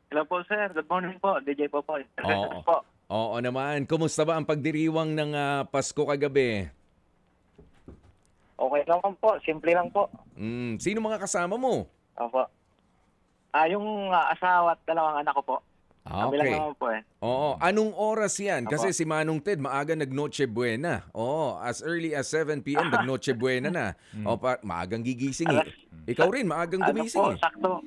Hello po, sir. Good morning po. DJ po po. Oo. Po. Oo naman. Kumusta ba ang pagdiriwang ng Pasko kagabi? Okay naman po. Simple lang po. Sino mga kasama mo? Opo. Yung asawa at dalawang anak ko po. Kami lang Okay. naman po eh. Oo. Anong oras yan? Opo. Kasi si Manong Ted maaga nag-Noche Buena. Oo. As early as 7 p.m. nag-Noche Buena na. O, maagang gigising eh. Alas- Ikaw rin, maagang Ano gumising po, eh. sakto.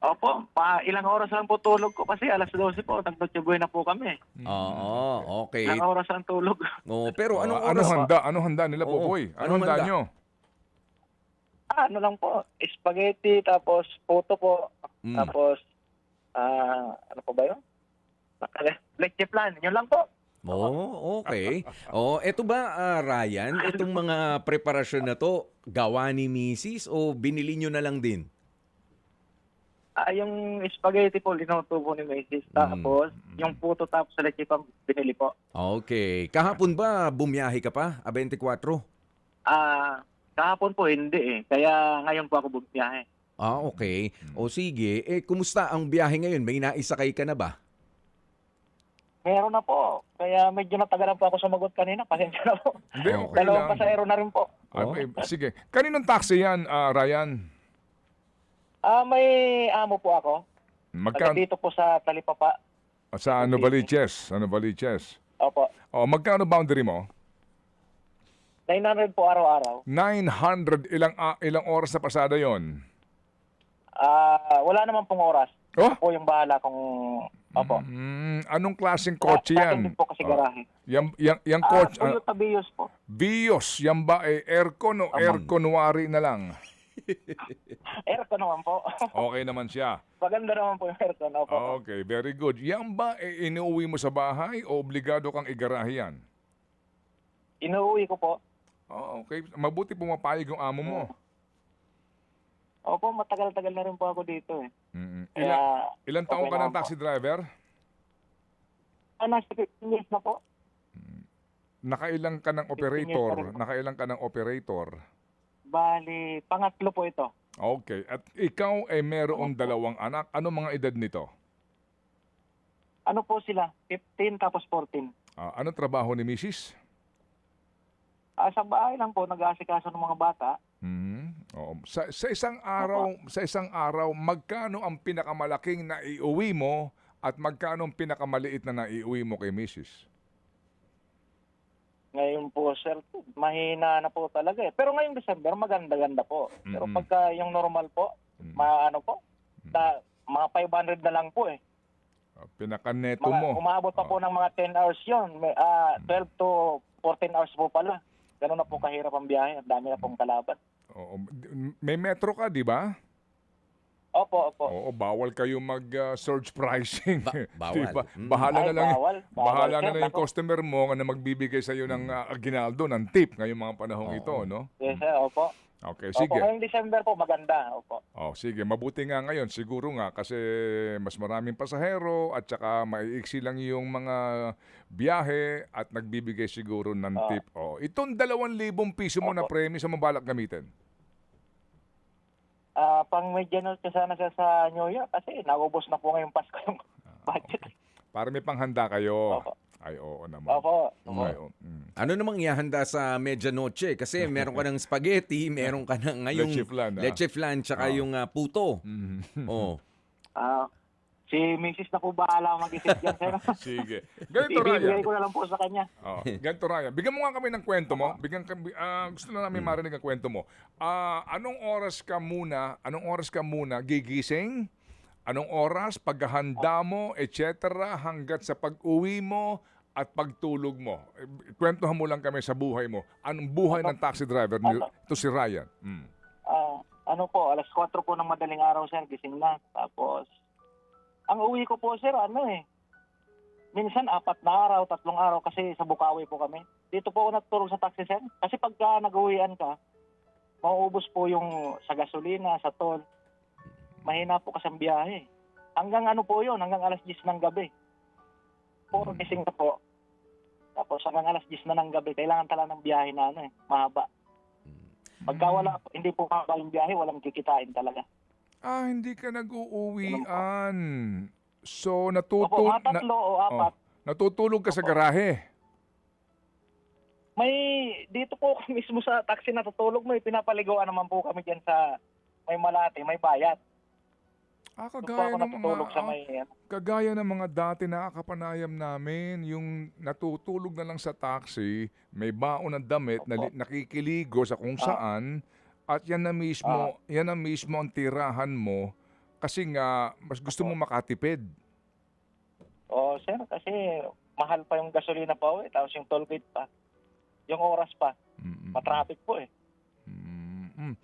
Opo, ilang oras lang po tulog ko kasi alas 12 po. Nag-Noche Buena po kami. Oo. Okay. Ilang oras lang tulog. Oo, pero anong Ano oras? handa? Ano handa nila, Oo. Popoy? Anong Ano handa handa? nyo? Ano lang po, spaghetti, tapos puto po. Mm. Tapos, ano po ba yun? Leche plan. Yun lang po. Oh, okay. Oh, eto ba, Ryan, itong mga preparasyon na to, gawa ni Mrs. o binili nyo na lang din? Yung spaghetti po, linuto po ni Macy's. Tapos, yung puto tapos sa leche pan, binili po. Okay. Kahapon ba bumiyahe ka pa, 24? Kahapon po hindi eh. Kaya ngayon po ako bumiyahe. Okay. O sige, kumusta ang biyahe ngayon? May naisakay ka na ba? Meron na po. Kaya medyo natagalan po ako sumagot kanina. Pasensya na po. Hindi, Okay okay Dalawang lang. pasahero na rin po. Sige. Kaninong taxi yan, Ryan? May amo po ako. Taga Magkano? dito po sa Talipapa. Sa Novaliches. Novaliches. Opo. Magkano boundary mo? 900 po araw-araw. 900. Ilang oras na pasada yon? Wala naman pong oras. Oh? Ako po yung bahala kung... Opo. Anong klaseng kotse Sa akin yan? din po kasi garahe. Yung coach, Toyota Vios po. Vios, yan ba aircon o airconwari na lang? Aircon naman po. Okay naman siya. Maganda naman po yung aircon. Opo. Okay, very good. Yan ba inuwi mo sa bahay o obligado kang igarahe yan? Inuwi ko po. Okay. Mabuti pumapayag yung amo mo. Opo, matagal-tagal na rin po ako dito eh. Ilang taong okay ka ng naman po. taxi driver? Nasa 15 years na po. Nakailang ka ng 15 years na operator? rin po. Nakailang ka ng operator? Bali, pangatlo po ito. Okay. At ikaw ay merong dalawang anak. Ano mga edad nito? Ano po sila? 15 tapos 14. Anong trabaho ni Mrs.? Sa bahay lang po, nag-aasikaso ng mga bata. Oo. Sa isang araw, magkano ang pinakamalaking na iuwi mo at magkano ang pinakamaliit na naiuwi mo kay Mrs.? Ngayon po, sir, mahina na po talaga eh. Pero ngayong December, maganda-ganda po. Pero pagka yung normal po, mga 500 na lang po eh. Pinakaneto mo. Umabot pa po ng mga 10 hours yun. 12 to 14 hours po pala. Ganun na po kahirap ang biyahe. Ang dami na pong kalaban. Oo. May metro ka, di ba? Opo. Oo, bawal kayo mag-surge pricing. Bawal. Diba? Bahala na lang. Bawal, Bahala na sir. lang yung customer mo na magbibigay sa iyo ng aginaldo, ng tip ngayong mga panahong ito, no? Yes, sir. Opo. Okay, Opo, sige. ngayong December po, maganda. Opo. Sige, mabuti nga ngayon siguro nga kasi mas maraming pasahero at saka maiiksi lang yung mga biyahe at nagbibigay siguro ng tip. Itong 2,000 piso mo na premyo sa mabalak gamitin. Pang medianal sana siya sa New Year kasi naubos na po ngayong Pasko yung budget. Para may panghanda kayo. Opo. Ay, oo naman. Opo. Ay, oo. Ano namang ihahanda sa medianoche? Kasi meron ka ng spaghetti, meron ka ng ngayong Leche flan, leche flan, tsaka yung puto. Oh. Si Mrs. na po bahala mag-isip yan, sir. Sige. Ganito, Ibibigay Ryan. ko na lang po sa kanya. Ganito, Ryan. Bigyan mo nga kami ng kwento mo. Gusto na namin marinig ang kwento mo. Anong oras ka muna gigising? Anong oras, paghahanda mo, etc. hanggat sa pag-uwi mo at pagtulog mo? Kwentuhan mo lang kami sa buhay mo. Anong buhay ng taxi driver? Ito si Ryan. Ano po, alas 4 po ng madaling araw, sir, gising na. Tapos, ang uwi ko po, sir, minsan 4 na araw, 3 araw kasi sa Bukawi po kami. Dito po ako natutulog sa taxi, sir. Kasi pagka nag-uwian ka, mauubos po yung sa gasolina, sa toll. Mahina po kasi ang biyahe. Hanggang hanggang alas 10 ng gabi. Puro gising na po. Tapos hanggang alas 10 na ng gabi, kailangan talaga ng biyahe na mahaba. Pagka hindi po mahaba yung biyahe, walang kikitain talaga. Hindi ka nag-uuwian. So, Opo, mga tatlo o apat. natutulog ka sa garahe. May, dito po mismo sa taxi natutulog, may pinapaliguan naman po kami dyan sa may Malate, may bayat. Doon po ako natutulog sa may, Kagaya ng mga dati nakakapanayam namin, yung natutulog na lang sa taxi, may baon ng damit na Opo. nakikiligo sa kung saan, at yan na mismo ang tirahan mo kasi nga mas gusto mo makatipid. oh sir, kasi mahal pa yung gasolina pa uwi, tapos yung toll gate pa. Yung oras pa, Mm-mm. matraffic po eh. Mm-mm.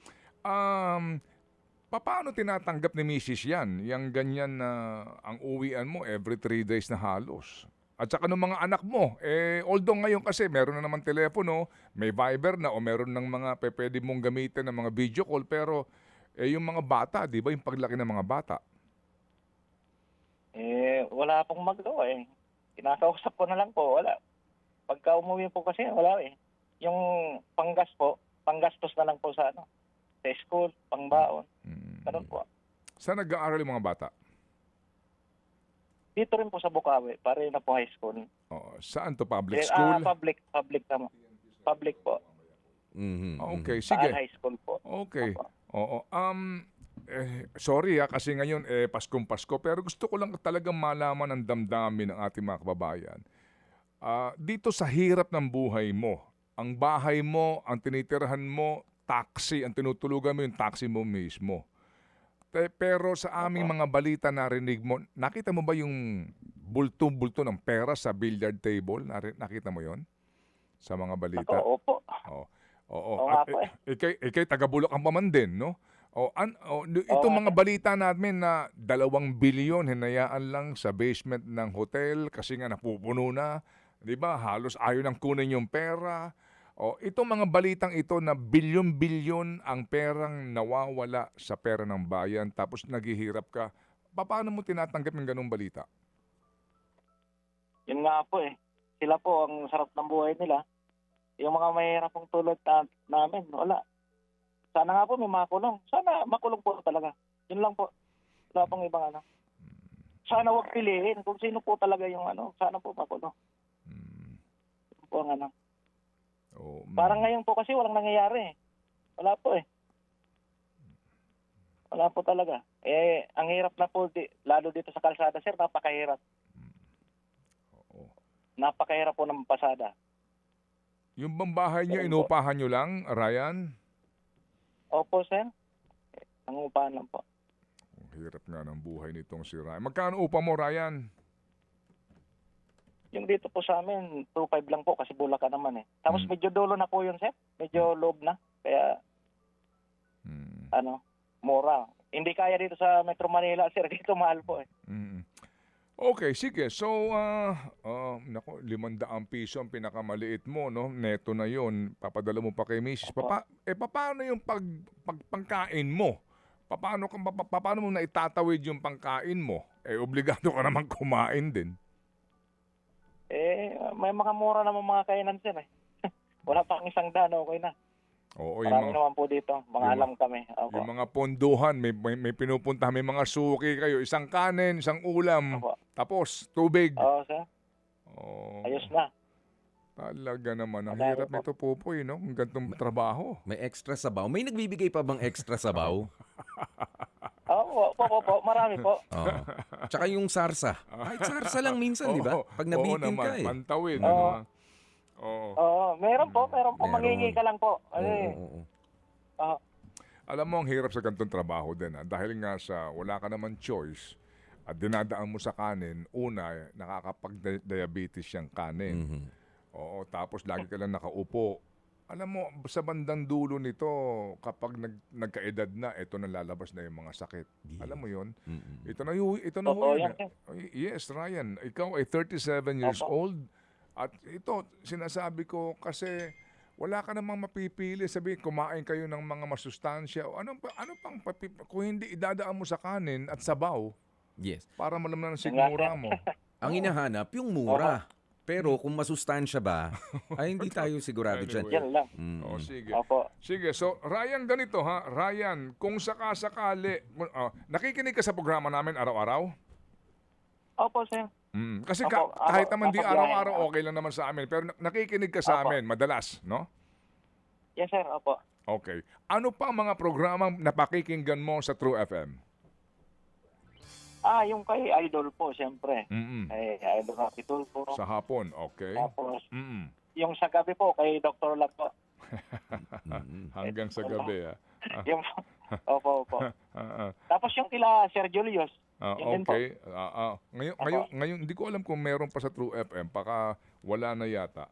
Paano tinatanggap ni Mrs. yan? Yang ganyan na ang uwian mo every 3 days na halos. At saka ng mga anak mo, although ngayon kasi meron na naman telepono, may Viber na o meron ng mga pwede mong gamitin ng mga video call, pero yung mga bata, di ba yung paglaki ng mga bata? Wala pong magawa eh. Kinakausap ko na lang po, wala. Pagka umuwi po kasi, wala eh. Yung panggastos na lang po sa sa school, pangbaon. Ganun po. Saan nag-aaral yung mga bata? Dito rin po sa Bukawi, pare na po high school. Saan to? Public school? Public naman. Public po. Mhm, Okay, Saan sige. high school po. Okay. Opo. Oo. Sorry kasi ngayon Paskong Pasko, pero gusto ko lang talagang malaman ang damdamin ng ating mga kababayan. Dito sa hirap ng buhay mo, ang bahay mo, ang tinitirahan mo, taxi, ang tinutulugan mo yung taxi mo mismo. Pero sa aming mga balita narinig mo, nakita mo ba yung bulto-bulto ng pera sa billiard table? Nakita mo yon sa mga balita? Ako, opo. Oo. Oo At nga po ikay taga-Bulok ang pa man din, no? Itong mga balita namin na 2 bilyon hinayaan lang sa basement ng hotel kasi nga napupuno na, 'di ba? Halos ayaw nang kunin yung pera. Itong mga balitang ito na bilyon-bilyon ang perang nawawala sa pera ng bayan tapos naghihirap ka. Paano mo tinatanggap yung ganung balita? Yun nga po eh. Sila po, ang sarap ng buhay nila. Yung mga mahirap pong tulad namin, wala. Sana nga po may makulong. Sana makulong po talaga. Yun lang po. Wala pong ibang Sana wag piliin kung sino po talaga yung sana po makulong. Yun po ang Parang ngayon po kasi walang nangyayari eh. Wala po eh. Wala po talaga. Ang hirap na po, lalo dito sa kalsada, sir, napakahirap. Napakahirap po ng pasada. Yung bang bahay niyo, Ganun po. inupahan nyo lang, Ryan? Opo, sir. Nangupahan lang po. Ang hirap nga ng buhay nitong si Ryan. Magkano upa mo, Ryan? Yung dito po sa amin, 2.5 lang po kasi Bulacan naman eh. Tapos medyo dulo na po yun, sir. Medyo loob na. Kaya, mura. Hindi kaya dito sa Metro Manila, sir. Dito mahal po eh. Okay, sige. So, 500 piso ang pinakamaliit mo, no? Neto na yon. Papadala mo pa kay Mrs. Paano yung pagpangkain mo? Paano mo na itatawid yung pangkain mo? Obligado ka naman kumain din. May mga mura naman mga kainan, sir eh. Wala pang 100, okay na. Oo, Marami naman po dito. Mga alam kami. Opo. Yung mga ponduhan, may pinupunta, may mga suki kayo. Isang kanin, isang ulam. Opo. Tapos, tubig. Oo, sir. Ayos na. Talaga naman. Ang Madami hirap po. nito, Popoy, no? Ang gantong trabaho. May extra sabaw. May nagbibigay pa bang extra sabaw? Opo. Marami po. Oo. Tsaka yung sarsa. Kahit sarsa lang minsan, di ba? Pag nabitin naman, ka eh. pantawid. Oo. Oo. Meron po. Meron. Mangingi ka lang po. Oo. Alam mo, ang hirap sa gantong trabaho din. Dahil nga sa wala ka naman choice at dinadaan mo sa kanin, una, nakakapag-diabetes yung kanin. Mhm. Oo, tapos lagi ka lang nakaupo. Alam mo, sa bandang dulo nito, kapag nagkaedad na, ito na lalabas na yung mga sakit. Yeah. Alam mo yun? Mhm. Ito na ho Totoo yun. yan, Yes, Ryan. Ikaw ay 37 years Opo. old. At ito, sinasabi ko kasi wala ka namang mapipili. Sabi, kumain kayo ng mga masustansya. Kung hindi idadaan mo sa kanin at sabaw Yes. para malaman ng sigmura mo. Ang hinahanap, yung mura. Pero kung masustansya ba, ay hindi tayo sigurado dyan. Anyway. Yan lang. Oh, sige. Opo. Sige, so Ryan, ganito ha. Ryan, kung sakasakali, nakikinig ka sa programa namin araw-araw? Opo, sir. Kasi Opo, kahit naman di kapabiyahe. araw-araw, okay lang naman sa amin. Pero nakikinig ka sa Opo. amin, madalas, no? Yes, sir. Opo. Okay. Ano pa ang mga programang napakikinggan mo sa True FM? Yung kay Idol po, siyempre. Kay Idol Happy Tulfo. Sa hapon, okay. Tapos, Mm-mm. yung sa gabi po, kay Dr. Lab po. Hanggang sa gabi, Yung, opo. ah. Tapos yung kila Sir Julius. Yun din po. Okay. Ngayon, hindi ko alam kung meron pa sa True FM. Baka wala na yata.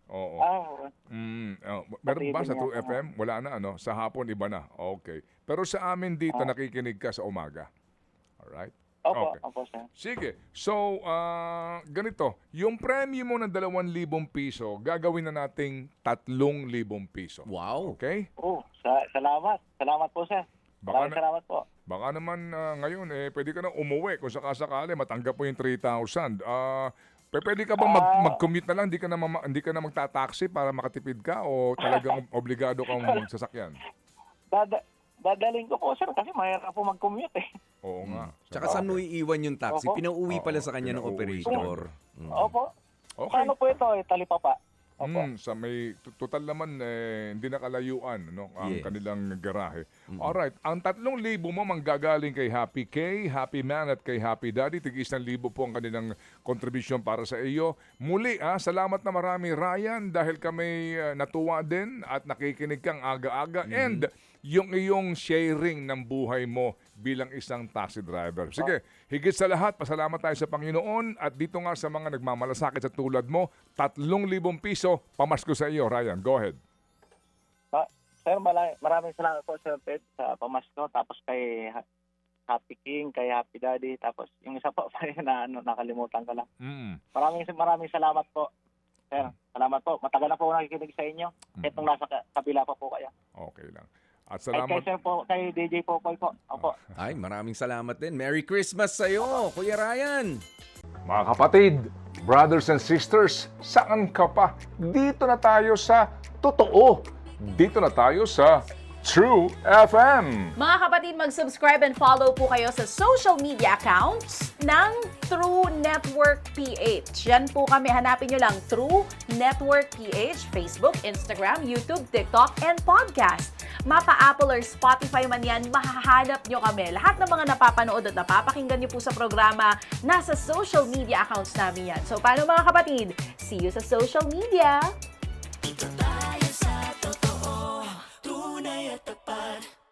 Oo. Meron ba sa True FM? Wala na, ano? Sa hapon, iba na. Okay. Pero sa amin dito, nakikinig ka sa umaga. Alright? Opo, Okay. opo, sir. Sige. So, ganito. Yung premyo mo ng 2,000 piso, gagawin na nating 3,000 piso. Wow. Okay? Salamat. Salamat po, sir. Maraming salamat po. Baka naman ngayon, pwede ka na umuwi kung sakasakali, matanggap mo yung 3,000. Pwede ka bang mag-commute na lang, hindi ka na magta-taxi para makatipid ka o talagang obligado kang magsasakyan? Dadaling ko po, sir, kasi mahirap po mag-commute eh. Oo nga. Tsaka saan mo iiwan yung taxi? Opo. Pinauwi pala Oo, sa kanya ng pinauwi operator. Opo. Okay. Paano po ito? Talipapa. Opo. Sa may total naman hindi nakalayuan no ang Yes. kanilang garahe. Alright, ang 3,000 mo manggagaling kay Happy K, Happy Man at kay Happy Daddy. Tig-1,000 po ang kanilang contribution para sa iyo. Muli salamat na marami Ryan dahil kami natuwa din at nakikinig kang aga-aga and yung iyong sharing ng buhay mo bilang isang taxi driver. Sige, higit sa lahat, pasalamat tayo sa Panginoon at dito nga sa mga nagmamalasakit sa tulad mo, 3,000 piso, pamasko sa iyo, Ryan. Go ahead. Sir, maraming salamat po, Sir Ted, sa pamasko. Tapos kay Happy King, kay Happy Daddy. Tapos yung isa po, na nakalimutan ko lang. Maraming salamat po. Sir, salamat po. Matagal na po ako nakikinig sa inyo. Kahit nung nasa kabila pa po kayo. Okay lang. At Kay salamat. Sir po, kay DJ Popoy po. Opo. Ay, maraming salamat din. Merry Christmas sa'yo, Kuya Ryan. Mga kapatid, brothers and sisters, saan ka pa? Dito na tayo sa totoo. Dito na tayo sa True FM. Mga kapatid, mag-subscribe and follow po kayo sa social media accounts ng True Network PH. Yan po kami. Hanapin nyo lang True Network PH, Facebook, Instagram, YouTube, TikTok, and podcast. Mapa Apple or Spotify man yan, mahahanap nyo kami. Lahat ng mga napapanood at napapakinggan nyo po sa programa, nasa social media accounts namin yan. So, paano mga kapatid? See you sa social media! Dito tayo